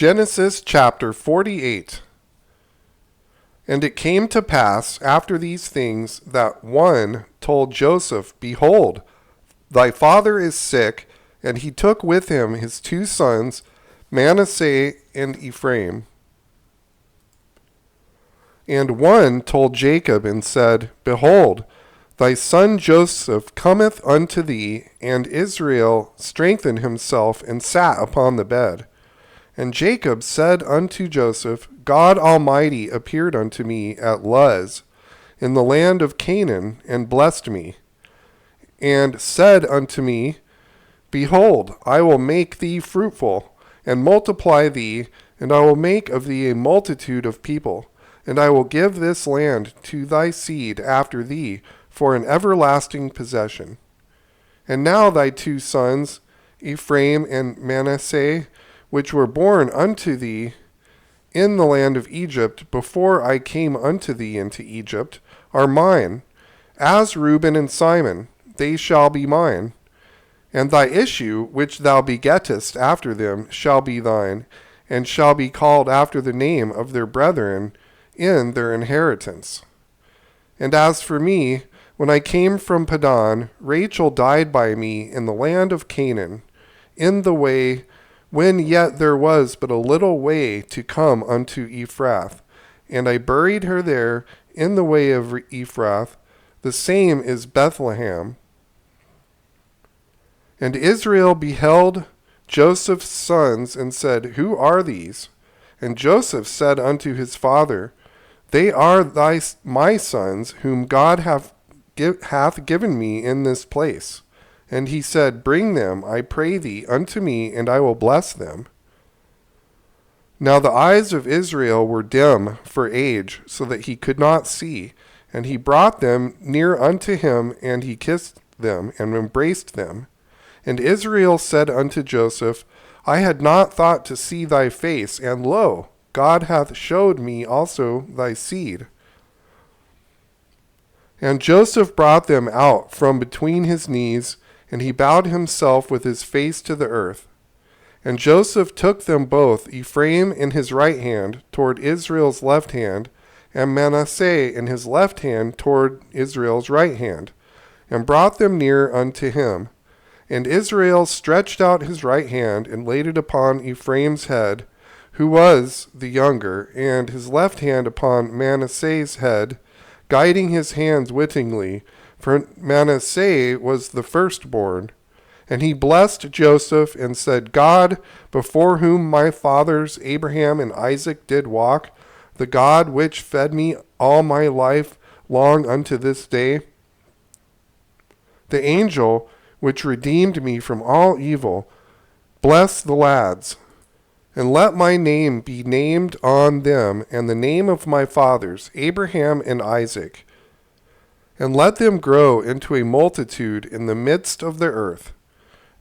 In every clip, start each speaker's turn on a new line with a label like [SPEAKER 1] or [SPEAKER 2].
[SPEAKER 1] Genesis chapter 48. And it came to pass after these things that one told Joseph, Behold, thy father is sick, and he took with him his two sons, Manasseh and Ephraim. And one told Jacob and said, Behold, thy son Joseph cometh unto thee, and Israel strengthened himself and sat upon the bed. And Jacob said unto Joseph, God Almighty appeared unto me at Luz, in the land of Canaan, and blessed me, and said unto me, Behold, I will make thee fruitful, and multiply thee, and I will make of thee a multitude of people, and I will give this land to thy seed after thee for an everlasting possession. And now thy two sons, Ephraim and Manasseh, which were born unto thee in the land of Egypt, before I came unto thee into Egypt, are mine. As Reuben and Simon, they shall be mine. And thy issue, which thou begettest after them, shall be thine, and shall be called after the name of their brethren in their inheritance. And as for me, when I came from Padan, Rachel died by me in the land of Canaan, in the way when yet there was but a little way to come unto Ephrath, and I buried her there in the way of Ephrath, the same is Bethlehem. And Israel beheld Joseph's sons, and said, Who are these? And Joseph said unto his father, They are my sons, whom God hath given me in this place. And he said, Bring them, I pray thee, unto me, and I will bless them. Now the eyes of Israel were dim for age, so that he could not see. And he brought them near unto him, and he kissed them, and embraced them. And Israel said unto Joseph, I had not thought to see thy face, and lo, God hath showed me also thy seed. And Joseph brought them out from between his knees, and he bowed himself with his face to the earth. And Joseph took them both, Ephraim in his right hand toward Israel's left hand, and Manasseh in his left hand toward Israel's right hand, and brought them near unto him. And Israel stretched out his right hand, and laid it upon Ephraim's head, who was the younger, and his left hand upon Manasseh's head, guiding his hands wittingly, for Manasseh was the firstborn. And he blessed Joseph, and said, God, before whom my fathers Abraham and Isaac did walk, the God which fed me all my life long unto this day, the angel which redeemed me from all evil, bless the lads, and let my name be named on them, and the name of my fathers Abraham and Isaac, and let them grow into a multitude in the midst of the earth.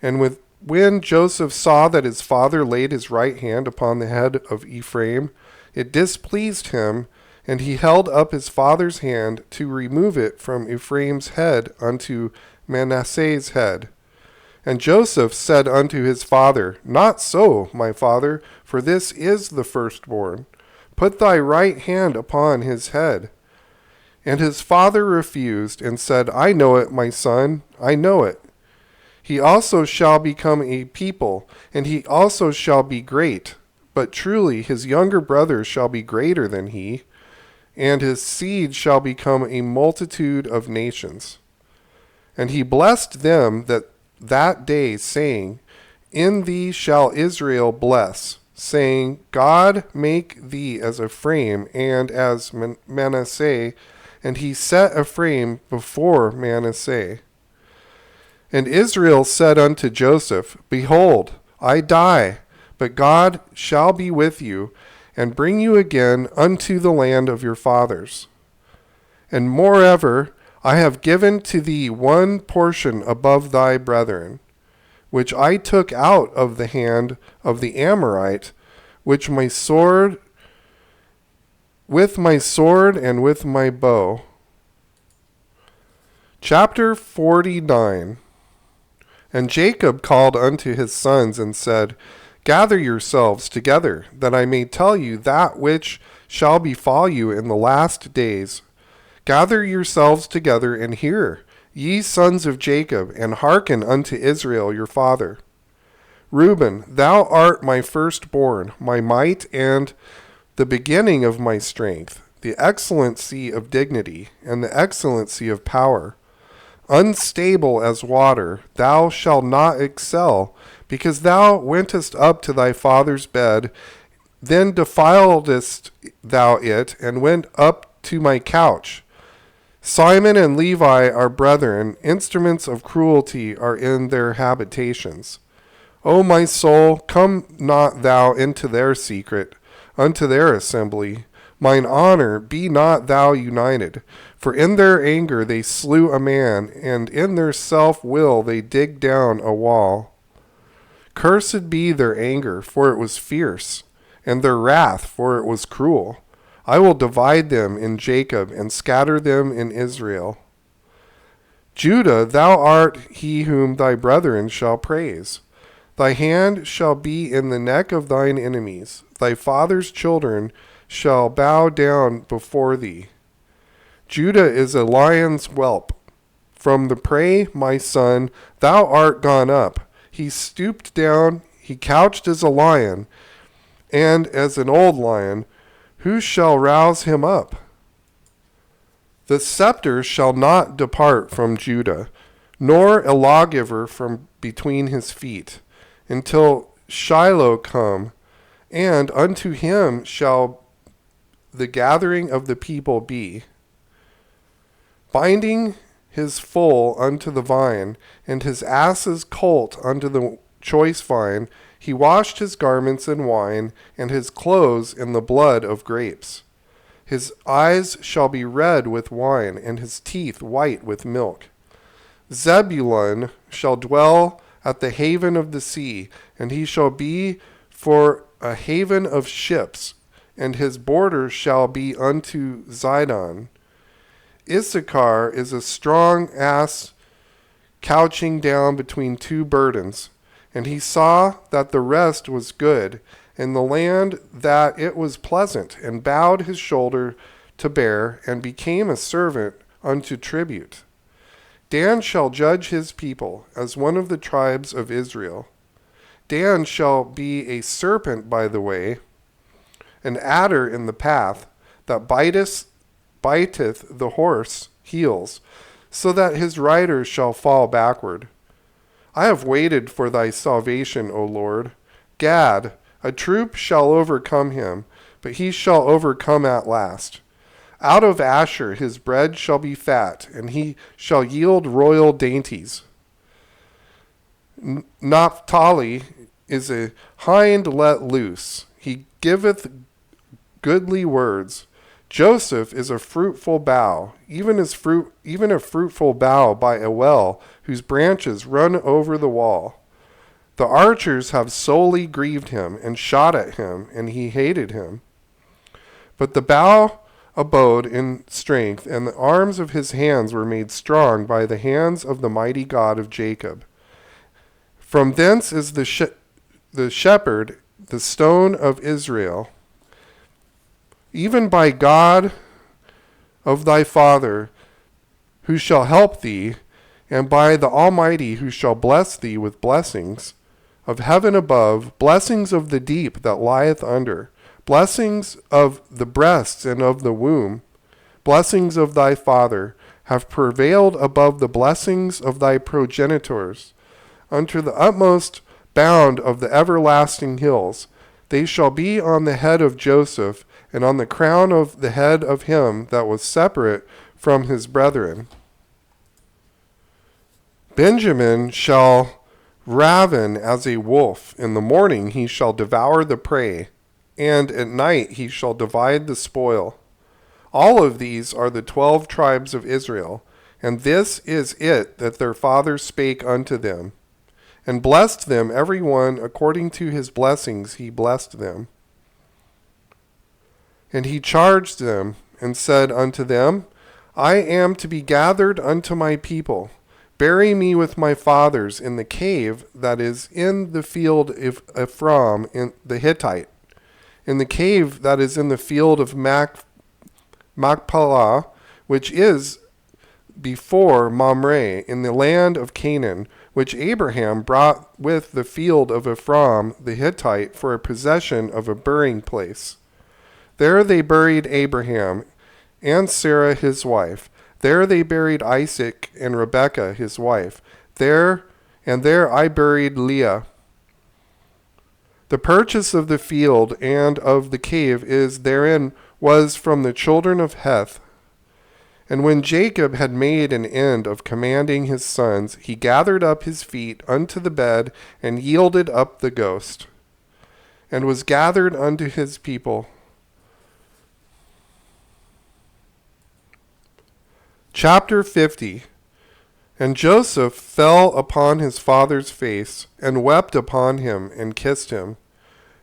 [SPEAKER 1] And when Joseph saw that his father laid his right hand upon the head of Ephraim, it displeased him, and he held up his father's hand to remove it from Ephraim's head unto Manasseh's head. And Joseph said unto his father, Not so, my father, for this is the firstborn. Put thy right hand upon his head. And his father refused, and said, I know it, my son, I know it. He also shall become a people, and he also shall be great. But truly his younger brother shall be greater than he, and his seed shall become a multitude of nations. And he blessed them that day, saying, In thee shall Israel bless, saying, God make thee as Ephraim and as Manasseh. And he set Ephraim before Manasseh. And Israel said unto Joseph, Behold, I die, but God shall be with you, and bring you again unto the land of your fathers. And moreover, I have given to thee one portion above thy brethren, which I took out of the hand of the Amorite, which with my sword and with my bow. Chapter 49. And Jacob called unto his sons and said, Gather yourselves together, that I may tell you that which shall befall you in the last days. Gather yourselves together and hear, ye sons of Jacob, and hearken unto Israel your father. Reuben, thou art my firstborn, my might, and the beginning of my strength, the excellency of dignity, and the excellency of power. Unstable as water, thou shalt not excel, because thou wentest up to thy father's bed, then defiledst thou it, and went up to my couch. Simon and Levi are brethren, instruments of cruelty are in their habitations. O my soul, come not thou into their secret, unto their assembly. Mine honor, be not thou united. For in their anger they slew a man, and in their self-will they digged down a wall. Cursed be their anger, for it was fierce, and their wrath, for it was cruel. I will divide them in Jacob, and scatter them in Israel. Judah, thou art he whom thy brethren shall praise. Thy hand shall be in the neck of thine enemies. Thy father's children shall bow down before thee. Judah is a lion's whelp. From the prey, my son, thou art gone up. He stooped down, he couched as a lion, and as an old lion. Who shall rouse him up? The scepter shall not depart from Judah, nor a lawgiver from between his feet, until Shiloh come, and unto him shall the gathering of the people be. Binding his foal unto the vine, and his ass's colt unto the choice vine, he washed his garments in wine, and his clothes in the blood of grapes. His eyes shall be red with wine, and his teeth white with milk. Zebulun shall dwell at the haven of the sea, and he shall be for a haven of ships, and his border shall be unto Zidon. Issachar is a strong ass couching down between two burdens, and he saw that the rest was good, and the land that it was pleasant, and bowed his shoulder to bear, and became a servant unto tribute. Dan shall judge his people as one of the tribes of Israel. Dan shall be a serpent by the way, an adder in the path, that biteth the horse heels, so that his rider shall fall backward. I have waited for thy salvation, O Lord. Gad, a troop shall overcome him, but he shall overcome at last. Out of Asher his bread shall be fat, and he shall yield royal dainties. Naphtali is a hind let loose. He giveth goodly words. Joseph is a fruitful bough, even a fruitful bough by a well, whose branches run over the wall. The archers have sorely grieved him, and shot at him, and he hated him. But the bough abode in strength, and the arms of his hands were made strong by the hands of the mighty God of Jacob. From thence is the shepherd, the stone of Israel. Even by God of thy father, who shall help thee, and by the Almighty, who shall bless thee with blessings of heaven above, blessings of the deep that lieth under, blessings of the breasts and of the womb, blessings of thy father, have prevailed above the blessings of thy progenitors, unto the utmost bound of the everlasting hills. They shall be on the head of Joseph, and on the crown of the head of him that was separate from his brethren. Benjamin shall raven as a wolf. In the morning he shall devour the prey, and at night he shall divide the spoil. All of these are the 12 tribes of Israel, and this is it that their fathers spake unto them, and blessed them every one according to his blessings he blessed them. And he charged them, and said unto them, I am to be gathered unto my people. Bury me with my fathers in the cave that is in the field of Ephraim in the Hittite, in the cave that is in the field of Machpelah, which is before Mamre, in the land of Canaan, which Abraham brought with the field of Ephraim the Hittite for a possession of a burying place. There they buried Abraham and Sarah his wife. There they buried Isaac and Rebekah his wife. There I buried Leah. The purchase of the field and of the cave is therein was from the children of Heth. And when Jacob had made an end of commanding his sons, he gathered up his feet unto the bed, and yielded up the ghost, and was gathered unto his people. Chapter 50. And Joseph fell upon his father's face, and wept upon him, and kissed him.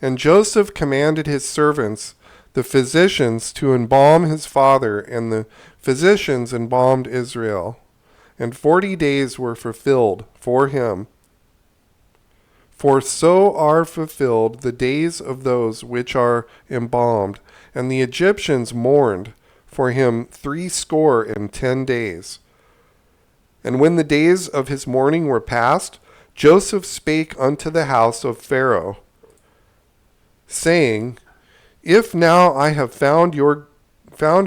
[SPEAKER 1] And Joseph commanded his servants, the physicians, to embalm his father, and the physicians embalmed Israel. And 40 days were fulfilled for him. For so are fulfilled the days of those which are embalmed. And the Egyptians mourned for him 70 days. And when the days of his mourning were past, Joseph spake unto the house of Pharaoh, saying, If now I have found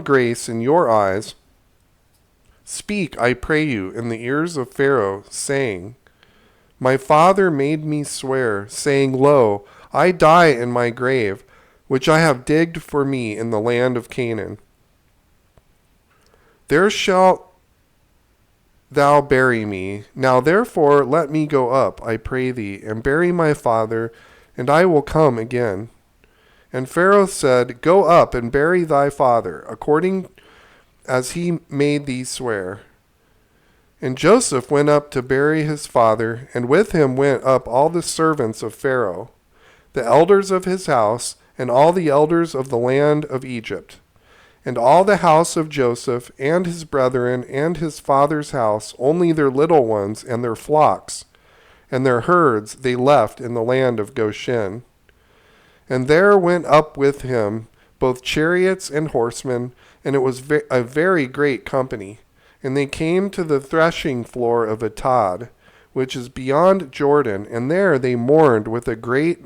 [SPEAKER 1] grace in your eyes, speak, I pray you, in the ears of Pharaoh, saying, My father made me swear, saying, Lo, I die in my grave, which I have digged for me in the land of Canaan. There shalt thou bury me. Now therefore let me go up, I pray thee, and bury my father, and I will come again. And Pharaoh said, Go up and bury thy father, according as he made thee swear. And Joseph went up to bury his father, and with him went up all the servants of Pharaoh, the elders of his house, and all the elders of the land of Egypt. And all the house of Joseph, and his brethren, and his father's house, only their little ones, and their flocks, and their herds they left in the land of Goshen. And there went up with him both chariots and horsemen, and it was a very great company. And they came to the threshing floor of Atad, which is beyond Jordan, and there they mourned with a great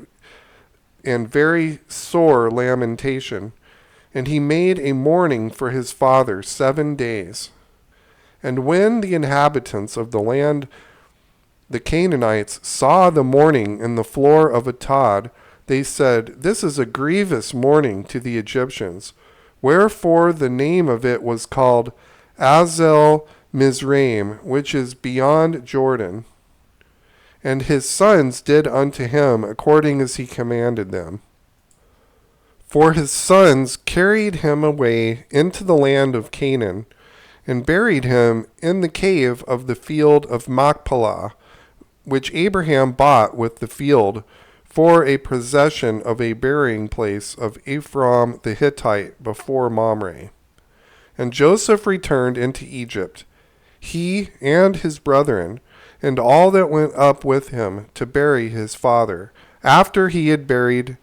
[SPEAKER 1] and very sore lamentation. And he made a mourning for his father 7 days. And when the inhabitants of the land, the Canaanites, saw the mourning in the floor of Atad, they said, This is a grievous mourning to the Egyptians. Wherefore the name of it was called Azel Mizraim, which is beyond Jordan. And his sons did unto him according as he commanded them. For his sons carried him away into the land of Canaan, and buried him in the cave of the field of Machpelah, which Abraham bought with the field for a possession of a burying place of Ephraim the Hittite before Mamre. And Joseph returned into Egypt, he and his brethren, and all that went up with him to bury his father, after he had buried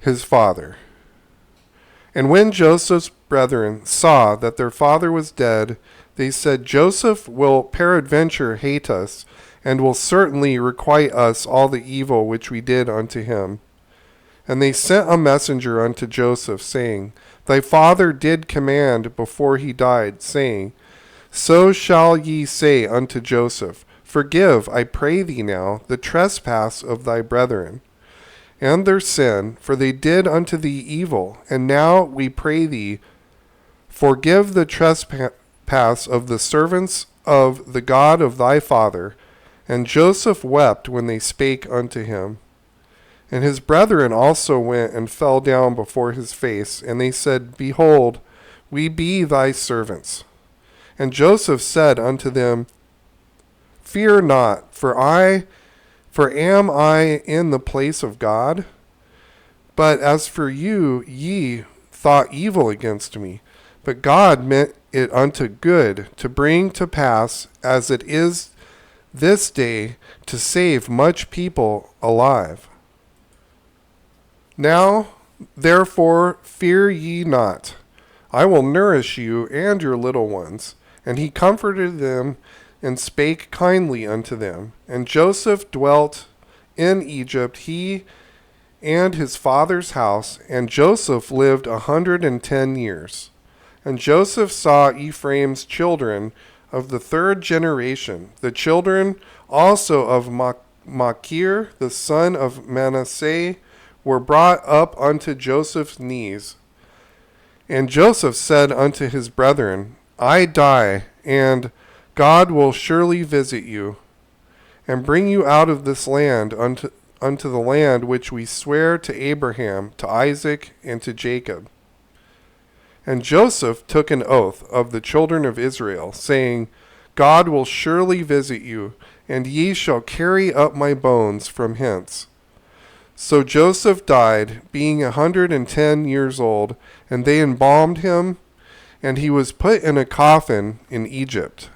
[SPEAKER 1] his father. And when Joseph's brethren saw that their father was dead, they said, Joseph will peradventure hate us, and will certainly requite us all the evil which we did unto him. And they sent a messenger unto Joseph, saying, Thy father did command before he died, saying, So shall ye say unto Joseph, Forgive, I pray thee now, the trespass of thy brethren, and their sin, for they did unto thee evil. And now we pray thee, forgive the trespass of the servants of the God of thy father. And Joseph wept when they spake unto him. And his brethren also went and fell down before his face, and they said, Behold, we be thy servants. And Joseph said unto them, Fear not, for am I in the place of God? But as for you, ye thought evil against me, but God meant it unto good, to bring to pass, as it is this day, to save much people alive. Now, therefore, fear ye not. I will nourish you and your little ones. And he comforted them and spake kindly unto them. And Joseph dwelt in Egypt, he and his father's house, and Joseph lived 110 years. And Joseph saw Ephraim's children of the third generation, the children also of Machir, the son of Manasseh, were brought up unto Joseph's knees. And Joseph said unto his brethren, I die, and God will surely visit you, and bring you out of this land unto the land which we swear to Abraham, to Isaac, and to Jacob. And Joseph took an oath of the children of Israel, saying, God will surely visit you, and ye shall carry up my bones from hence. So Joseph died, being 110 years old, and they embalmed him, and he was put in a coffin in Egypt.